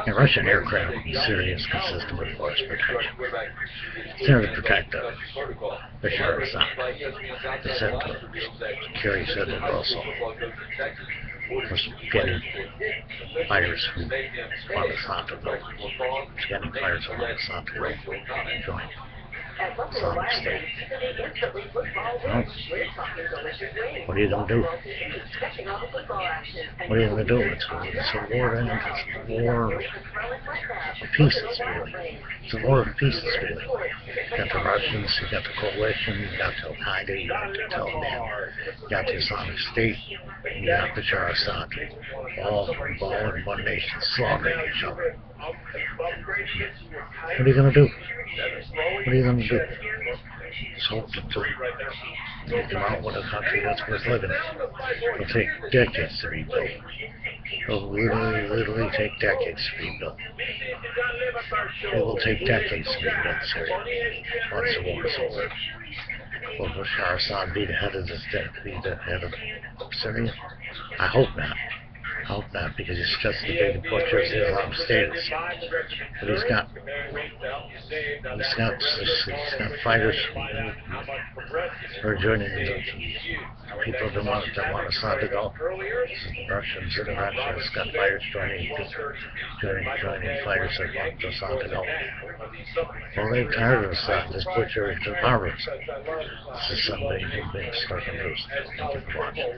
And Russian aircraft in Syria is consistent with force protection. It's there to protect Bashar al-Assad. It's there to security citizens also. Was getting fighters who want Assad to go. It's getting fighters who want Assad to join Islamic State. Well, what are you going to do? What are you going to do? It's a war, and it's a war of pieces, really. It's a war of pieces, really. You got the Russians, you got the coalition, you got Al-Qaeda, you got the Taliban, you got the Islamic State, you got Bashar al-Assad, all involved in one nation, slaughtering each other. What are you going to do? What are you going to do? Just hope that you come out with a country that's worth living in. It'll take decades to rebuild. It'll literally take decades to rebuild. It will take decades to rebuild Syria once the war is over. Will Bashar al-Assad be the head of Syria? I hope not. I hope not, because he's just the big butcher of the Islamic State. But he's got fighters who are joining the people that want Assad to go. Russians and Russians got fighters joining fighters that want Assad to go. Well, they're tired of Assad, this butcher is the power. This is somebody who's been stuck in news. Thank you for watching.